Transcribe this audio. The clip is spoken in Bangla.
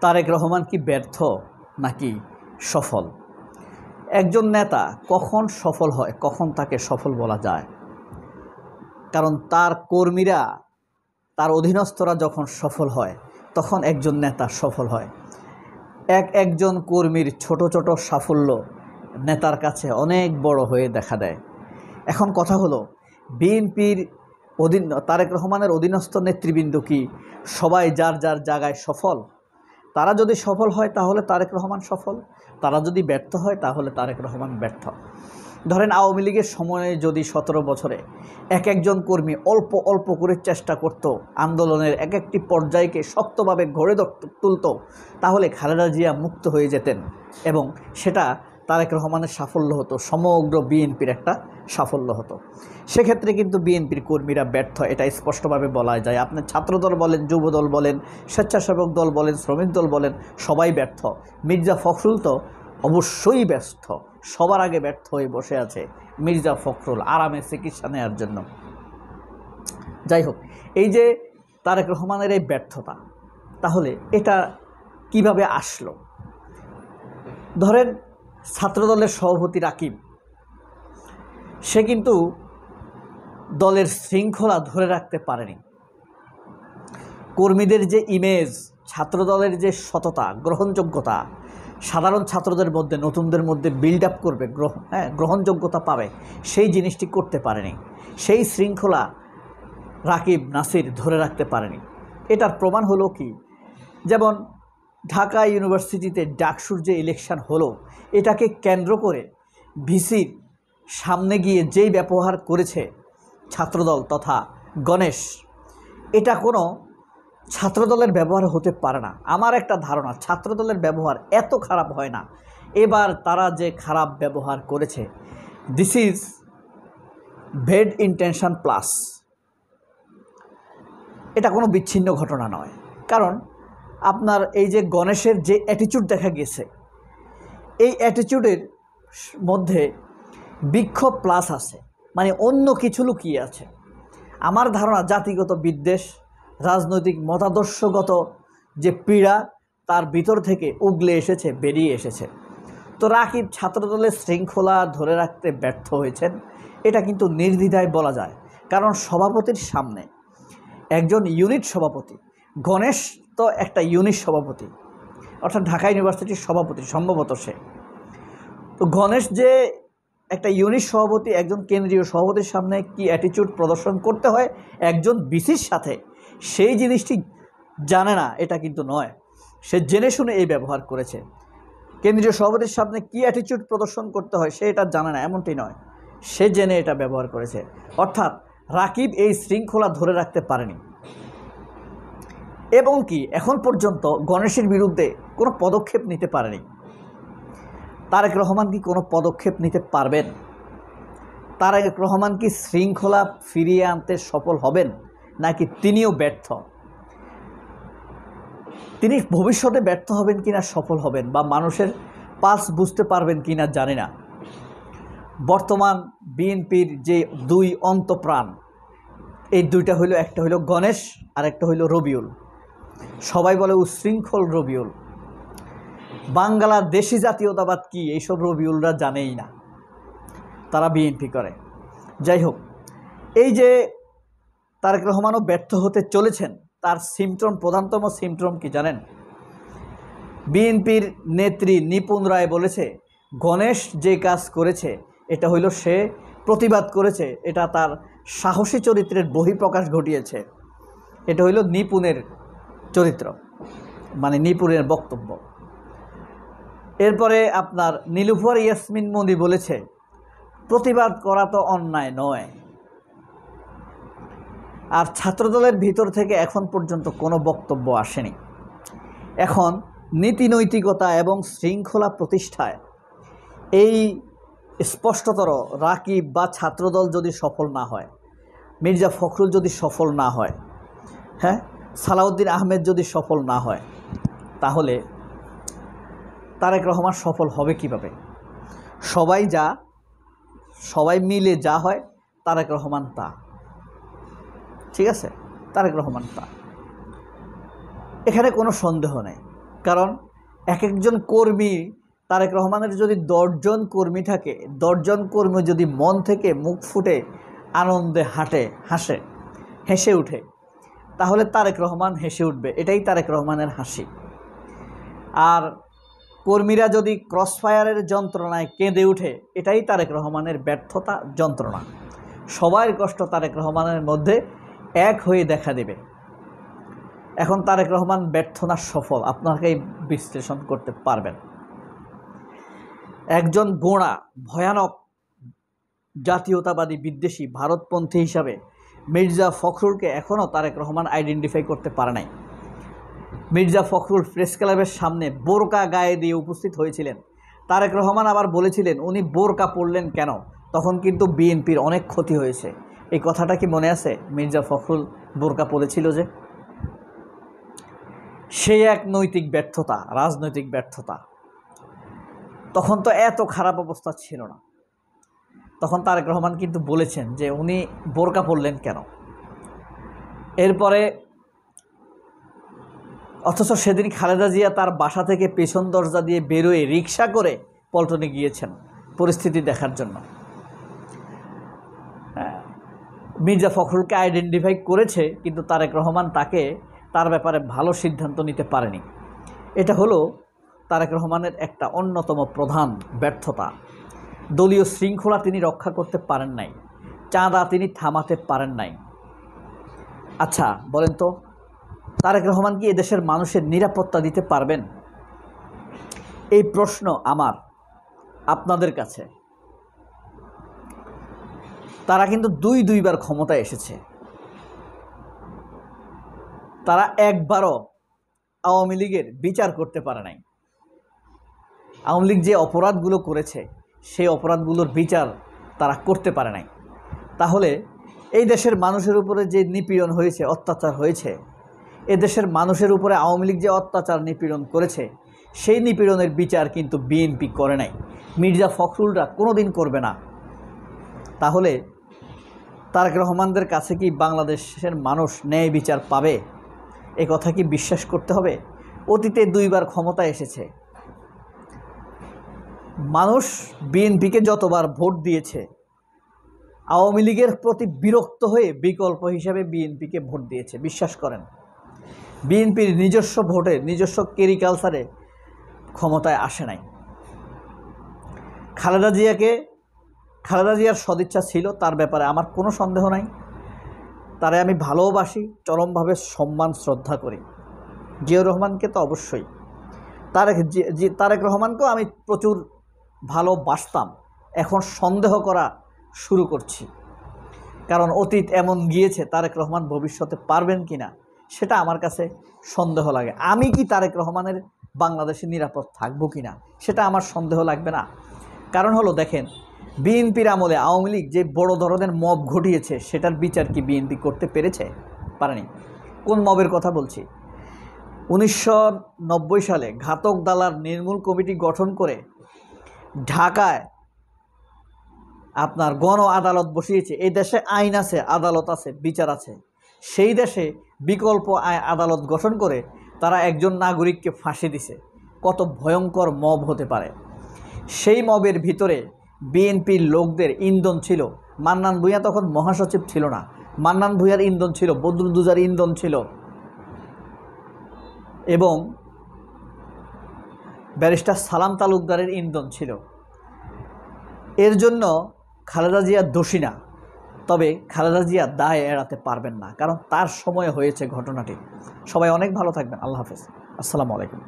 তারেক রহমান কি ব্যর্থ নাকি সফল? একজন নেতা কখন সফল হয়, কখন তাকে সফল বলা যায়? কারণ তার কর্মীরা, তার অধীনস্থরা যখন সফল হয় তখন একজন নেতা সফল হয়। একজন কর্মীর ছোট ছোট সাফল্য নেতার কাছে অনেক বড় হয়ে দেখা দেয়। এখন কথা হলো, বিএনপির তারেক রহমানের অধীনস্থ নেতৃবৃন্দ কি সবাই যার যার জায়গায় সফল? তারা যদি সফল হয় তাহলে তারেক রহমান সফল, তারা যদি ব্যর্থ হয় তাহলে তারেক রহমান ব্যর্থ। ধরেন আওয়ামী লীগের সময়ে যদি 17 বছরে একজন কর্মী অল্প অল্প করে চেষ্টা করত আন্দোলনের এক একটি পর্যায়কে শক্তভাবে গড়ে তুলত, তাহলে খালেদা জিয়া মুক্ত হয়ে যেতেন এবং সেটা তারেক রহমানের সাফল্য হতো, সমগ্র বিএনপির একটা সাফল্য হতো। সেক্ষেত্রে কিন্তু বিএনপির কর্মীরা ব্যর্থ, এটা স্পষ্টভাবে বলা যায়। আপনি ছাত্রদল বলেন, যুবদল বলেন, স্বেচ্ছাসেবক দল বলেন, শ্রমিক দল বলেন, সবাই ব্যর্থ। মির্জা ফখরুল তো অবশ্যই ব্যর্থ, সবার আগে ব্যর্থ হয়ে বসে আছে মির্জা ফখরুল আরামে চিকিৎসা নেওয়ার জন্য। যাই হোক, এই যে তারেক রহমানের এই ব্যর্থতা, তাহলে এটা কিভাবে আসলো? ধরেন ছাত্রদলের সভাপতি রাকিব, সে কিন্তু দলের শৃঙ্খলা ধরে রাখতে পারেনি। কর্মীদের যে ইমেজ, ছাত্রদলের যে সততা, গ্রহণযোগ্যতা, সাধারণ ছাত্রদের মধ্যে, নতুনদের মধ্যে বিল্ড আপ করবে, গ্রহণযোগ্যতা পাবে, সেই জিনিসটি করতে পারেনি। সেই শৃঙ্খলা রাকিব নাসির ধরে রাখতে পারেনি। এটার প্রমাণ হলো কি, যেমন ঢাকা ইউনিভার্সিটিতে ডাকসুর যে ইলেকশন হলো, এটাকে কেন্দ্র করে ভিসির সামনে গিয়ে যেই ব্যবহার করেছে ছাত্রদল তথা গণেশ, এটা কোনো ছাত্রদলের ব্যবহার হতে পারে না। আমার একটা ধারণা, ছাত্রদলের ব্যবহার এত খারাপ হয় না। এবার তারা যে খারাপ ব্যবহার করেছে, this is bad intention plus, এটা কোনো বিচ্ছিন্ন ঘটনা নয়। কারণ আপনার এই যে গণেশের যে অ্যাটিটিউড দেখা গেছে, এই অ্যাটিটিউডের মধ্যে বিক্ষোভ প্লাস আছে, মানে অন্য কিছু লুকিয়ে আছে। আমার ধারণা জাতিগত বিদ্বেষ, রাজনৈতিক মতাদর্শগত যে পীড়া তার ভিতর থেকে উগলে এসেছে, বেরিয়ে এসেছে। তো রাকিব ছাত্রদলের শৃঙ্খলা ধরে রাখতে ব্যর্থ হয়েছেন, এটা কিন্তু নির্দ্বিধায় বলা যায়। কারণ সভাপতির সামনে একজন ইউনিট সভাপতি, গণেশ তো একটা ইউনিট সভাপতি, অর্থাৎ ঢাকা ইউনিভার্সিটির সভাপতি সম্ভবত সে। তো গণেশ যে একটা ইউনিট সভাপতি, একজন কেন্দ্রীয় সভাপতির সামনে কি অ্যাটিটিউড প্রদর্শন করতে হয় একজন বিসির সাথে, সেই জিনিসটি জানে না, এটা কিন্তু নয়। সে জেনে শুনে এই ব্যবহার করেছে। কেন্দ্রীয় সভাপতির সামনে কি অ্যাটিটিউড প্রদর্শন করতে হয় সে এটা জানে না, এমনটি নয়, সে জেনে এটা ব্যবহার করেছে। অর্থাৎ রাকিব এই শৃঙ্খলা ধরে রাখতে পারেনি এবং কি এখন পর্যন্ত গণেশের বিরুদ্ধে কোনো পদক্ষেপ নিতে পারেনি। তারেক রহমান কি কোনো পদক্ষেপ নিতে পারবেন? তারেক রহমান কি শৃঙ্খলা ফিরিয়ে আনতে সফল হবেন, নাকি তিনিও ব্যর্থ? তিনি ভবিষ্যতে ব্যর্থ হবেন কিনা সফল হবেন, বা মানুষের পাস বুঝতে পারবেন কিনা জানি না। বর্তমান বিএনপির যে দুই অন্তপ্রাণ, এই দুইটা হইল, একটা হইল গণেশ আর একটা হইল রবিউল। সবাই বলে উচ্ছৃঙ্খল রবিউল। বাংলাদেশি জাতীয়তাবাদ কি এইসব রবিউলরা জানেই না, তারা বিএনপি করে। যাই হোক, এই যে তারেক রহমানও ব্যর্থ হতে চলেছেন, তার সিমটম, প্রধানতম সিমটম কি জানেন? বিএনপির নেত্রী নিপুণ রায় বলেছে গণেশ যে কাজ করেছে এটা হইল সে প্রতিবাদ করেছে, এটা তার সাহসী চরিত্রের বহিঃপ্রকাশ ঘটিয়েছে। এটা হইল নিপুণের চরিত্র, মানে নিপুণের বক্তব্য। এরপরে আপনার নীলুফার ইয়াসমিন মনি বলেছে প্রতিবাদ করা তো অন্যায় নয়। আর ছাত্রদলের ভিতর থেকে এখন পর্যন্ত কোনো বক্তব্য আসেনি। এখন নীতি নৈতিকতা এবং শৃঙ্খলা প্রতিষ্ঠায় এই স্পষ্টতর রাকিব বা ছাত্রদল যদি সফল না হয়, মির্জা ফখরুল যদি সফল না হয়, সালাউদ্দিন আহমেদ যদি সফল না হয়, তাহলে তারেক রহমান সফল হবে কিভাবে? সবাই মিলে যা হয় তারেক রহমান তা, ঠিক আছে, তারেক রহমান তা, এখানে কোনো সন্দেহ নেই। কারণ এক একজন কর্মী, তারেক রহমানের যদি 10 জন কর্মী থাকে, 10 জন কর্মী যদি মন থেকে মুখ ফুটে আনন্দে হাসে, হেসে উঠে, তাহলে তারেক রহমান হেসে উঠবে, এটাই তারেক রহমানের হাসি। আর কর্মীরা যদি ক্রসফায়ারের যন্ত্রণায় কেঁদে উঠে, এটাই তারেক রহমানের ব্যর্থতা, যন্ত্রণা। সবার কষ্ট তারেক রহমানের মধ্যে এক হয়ে দেখা দেবে। এখন তারেক রহমান ব্যর্থ না সফল, আপনাকেই বিশ্লেষণ করতে পারবেন। একজন গোঁড়া ভয়ানক জাতীয়তাবাদী বিদ্বেষী ভারতপন্থী হিসাবে মির্জা ফখরুলকে এখনও তারেক রহমান আইডেন্টিফাই করতে পারে নাই। মির্জা ফখরুল প্রেস ক্লাবের সামনে বোরকা গায়ে দিয়ে উপস্থিত হয়েছিলেন। তারেক রহমান আবার বলেছিলেন উনি বোরকা পরলেন কেন, তখন কিন্তু বিএনপির অনেক ক্ষতি হয়েছে। এই কথাটা কি মনে আছে? মির্জা ফখরুল বোরকা পরেছিল যে, সেই এক নৈতিক ব্যর্থতা, রাজনৈতিক ব্যর্থতা। তখন তো এত খারাপ অবস্থা ছিল না। তখন তারেক রহমান কিন্তু বলেছেন যে উনি বোরকা পরলেন কেন। এরপরে অথচ সেদিন খালেদা জিয়া তার বাসা থেকে পেছন দরজা দিয়ে বেরোয় রিক্সা করে পল্টনে গিয়েছেন পরিস্থিতি দেখার জন্য। মির্জা ফখরুলকে আইডেন্টিফাই করেছে, কিন্তু তারেক রহমান তার ব্যাপারে ভালো সিদ্ধান্ত নিতে পারেনি। এটা হলো তারেক রহমানের একটা অন্যতম প্রধান ব্যর্থতা। দলীয় শৃঙ্খলা তিনি রক্ষা করতে পারেন নাই, চাঁদা তিনি থামাতে পারেন নাই। আচ্ছা বলেন তো, তারেক রহমান কি এদেশের মানুষের নিরাপত্তা দিতে পারবেন? এই প্রশ্ন আমার আপনাদের কাছে। তারা কিন্তু দুইবার ক্ষমতায় এসেছে, তারা একবারও আওয়ামী লীগের বিচার করতে পারে নাই। আওয়ামী লীগ যে অপরাধগুলো করেছে সেই অপরাধগুলোর বিচার তারা করতে পারে নাই। তাহলে এই দেশের মানুষের উপরে যে নিপীড়ন হয়েছে, অত্যাচার হয়েছে, এদেশের মানুষের উপরে আওয়ামী লীগ যে অত্যাচার নিপীড়ন করেছে, সেই নিপীড়নের বিচার কিন্তু বিএনপি করে নাই, মির্জা ফখরুলরা কোনোদিন করবে না। তাহলে তারেক রহমানদের কাছে কি বাংলাদেশের মানুষ ন্যায় বিচার পাবে? এ কথা কি বিশ্বাস করতে হবে? অতীতে দুইবার ক্ষমতায় এসেছে, মানুষ বিএনপিকে যতবার ভোট দিয়েছে, আওয়ামী লীগের প্রতি বিরক্ত হয়ে বিকল্প হিসাবে বিএনপিকে ভোট দিয়েছে। বিশ্বাস করেন, বিএনপির নিজস্ব ভোটে, নিজস্ব ক্যারিকালচারে ক্ষমতায় আসে নাই। খালেদা জিয়ার সদিচ্ছা ছিল, তার ব্যাপারে আমার কোনো সন্দেহ নাই। তারে আমি ভালোবাসি, চরমভাবে সম্মান শ্রদ্ধা করি। জিয়াউর রহমানকে তো অবশ্যই, তারেক রহমানকেও আমি প্রচুর ভালোবাসতাম। এখন সন্দেহ করা শুরু করছি, কারণ অতীত এমন গিয়েছে, তারেক রহমান ভবিষ্যতে পারবেন কিনা সেটা আমার কাছে সন্দেহ লাগে। আমি কি তারেক রহমানের বাংলাদেশে নিরাপদ থাকবো কিনা সেটা আমার সন্দেহ লাগবে না। কারণ হলো দেখেন, বিএনপির আমলে আওয়ামী লীগ যে বড় ধরনের মব ঘটিয়েছে, সেটার বিচার কি বিএনপি করতে পেরেছে? পারেনি। কোন মবের কথা বলছি? 1990 সালে ঘাতক দালাল নির্মূল কমিটি গঠন করে ঢাকায় আপনার গণ আদালত বসিয়েছে। এই দেশে আইন আছে, আদালত আছে, বিচার আছে। সেই দেশে বিকল্প আদালত গঠন করে তারা একজন নাগরিককে ফাঁসি দিছে। কত ভয়ঙ্কর মব হতে পারে! সেই মবের ভিতরে বিএনপির লোকদের ইন্ধন ছিল। মান্নান ভূঁইয়া তখন মহাসচিব ছিল না, মান্নান ভূঁইয়ার ইন্ধন ছিল, বদরুদ্দোজার ইন্ধন ছিল, এবং ব্যারিস্টার সালাম তালুকদারের ইন্ধন ছিল। এর জন্য খালেদা জিয়া দোষী না, তবে খালেদা জিয়া দায় এড়াতে পারবেন না, কারণ তার সময় হয়েছে ঘটনাটি। সবাই অনেক ভালো থাকবেন। আল্লাহ হাফেজ, আসসালামু আলাইকুম।